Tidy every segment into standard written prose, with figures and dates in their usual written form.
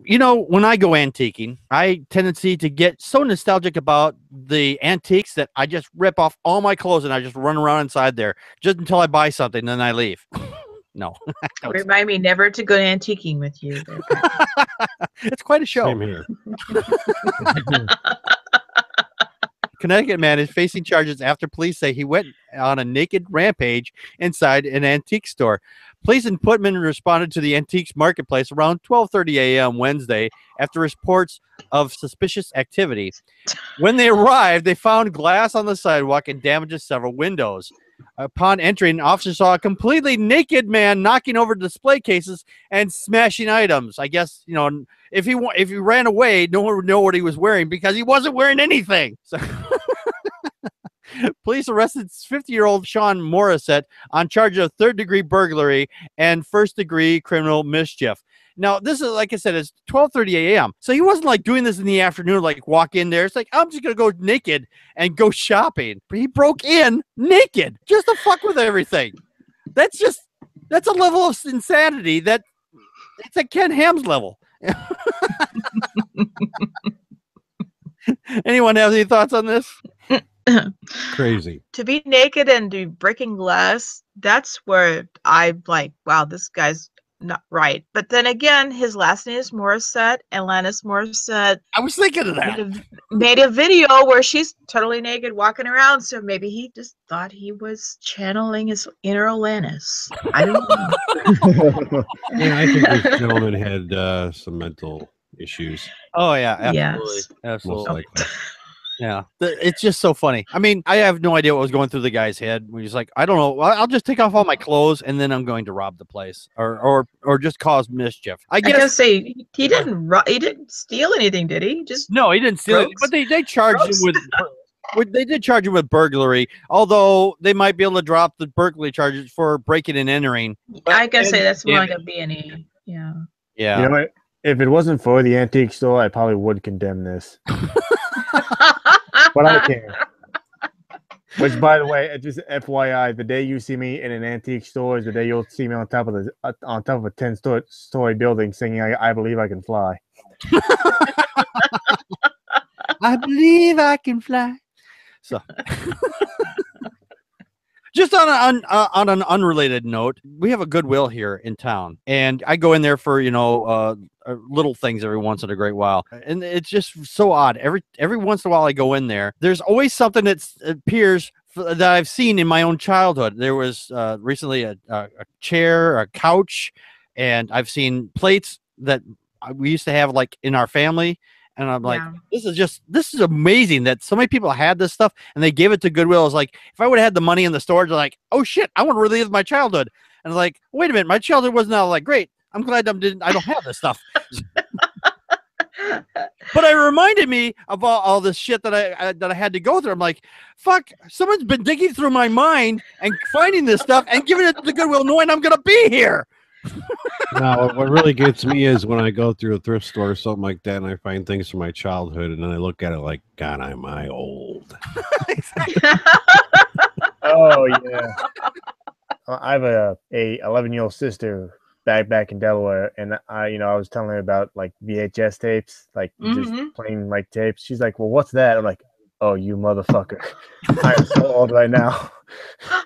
You know, when I go antiquing, I tendency to get so nostalgic about the antiques that I just rip off all my clothes and I just run around inside there just until I buy something, then I leave. No. Remind me never to go antiquing with you. It's quite a show. Same here. Connecticut man is facing charges after police say he went on a naked rampage inside an antique store. Police in Putman responded to the antiques marketplace around 12:30 a.m. Wednesday after reports of suspicious activity. When they arrived, they found glass on the sidewalk and damages several windows. Upon entering, officers saw a completely naked man knocking over display cases and smashing items. I guess, you know, if he ran away, no one would know what he was wearing because he wasn't wearing anything. So police arrested 50-year-old Sean Morissette on charge of third-degree burglary and first-degree criminal mischief. Now, this is, like I said, it's 12:30 a.m. So he wasn't like doing this in the afternoon, like walk in there. It's like, I'm just going to go naked and go shopping. But he broke in naked just to fuck with everything. That's a level of insanity that it's at Ken Ham's level. Anyone have any thoughts on this? Crazy. To be naked and do breaking glass, that's where I'm like, wow, this guy's not right. But then again, his last name is Morissette, and Lannis Morissette. I was thinking of that. Made a video where she's totally naked walking around, so maybe he just thought he was channeling his inner Alanis. I don't know. Yeah, I think this gentleman had some mental issues. Oh, yeah, absolutely. Yes. Absolutely. Most likely. Yeah, it's just so funny. I mean, I have no idea what was going through the guy's head when he's like, I don't know, I'll just take off all my clothes and then I'm going to rob the place or just cause mischief. I guess say he didn't steal anything, did he? No, he didn't steal it, but they charged him with they did charge him with burglary, although they might be able to drop the burglary charges for breaking and entering. I guess that's more like a B&E. Yeah. Yeah. You know what? If it wasn't for the antique store, I probably would condemn this. But I can't. Which, by the way, just FYI, the day you see me in an antique store is the day you'll see me on top of a 10-story building singing "I Believe I Can Fly." I believe I can fly. So, just on an unrelated note, we have a Goodwill here in town, and I go in there for little things every once in a great while, and it's just so odd. Every once in a while I go in there, there's always something that appears that I've seen in my own childhood. There was recently a chair, a couch, and I've seen plates that we used to have like in our family. And I'm like, this is amazing that so many people had this stuff and they gave it to Goodwill. I was like, if I would have had the money in the storage, I'm like, oh shit, I want to relive my childhood. And I'm like, wait a minute, my childhood wasn't all like great. I'm glad I don't have this stuff. But it reminded me of all this shit that I had to go through. I'm like, fuck, someone's been digging through my mind and finding this stuff and giving it to Goodwill knowing I'm gonna be here. No, what really gets me is when I go through a thrift store or something like that and I find things from my childhood and then I look at it like, God, am I old? Oh yeah. I have a 11-year-old sister back in Delaware, and I was telling her about like VHS tapes, like just plain like tapes. She's like, "Well, what's that?" I'm like, "Oh, you motherfucker! I am so old right now."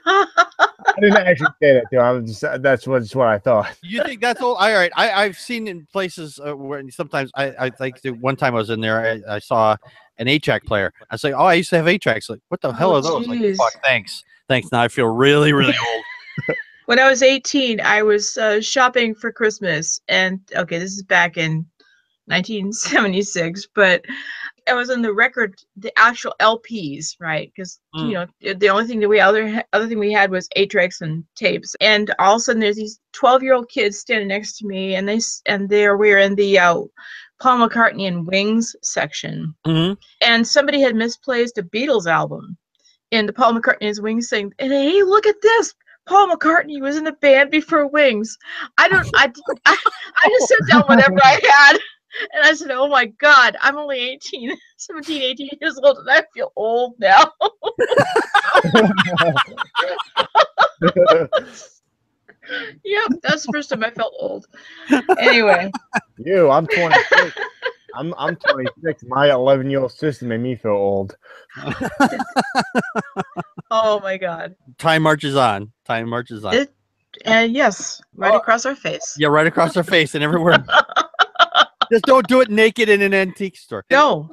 I didn't actually say that to her. That's what I thought. You think that's old? All right. I've seen in places where sometimes I think one time I was in there, I saw an 8-track player. I say, "Oh, I used to have 8-tracks." Like, what the hell are those? Like, fuck, thanks. Now I feel really, really old. When I was 18, I was shopping for Christmas, and okay, this is back in 1976, but I was on the actual LPs, right? Because the only thing that other thing we had was 8-tracks and tapes, and all of a sudden there's these 12-year-old kids standing next to me, and we're in the Paul McCartney and Wings section, and somebody had misplaced a Beatles album in the Paul McCartney and Wings thing, and hey, look at this. Paul McCartney was in the band before Wings. I just set down whatever I had. And I said, oh my God, I'm only 17, 18 years old, and I feel old now. Yep, that's the first time I felt old. Anyway. I'm 26. I'm 26. My 11-year-old sister made me feel old. Oh my God. Time marches on. Time marches on. Yes, right across our face. Yeah, right across our face and everywhere. Just don't do it naked in an antique store. No.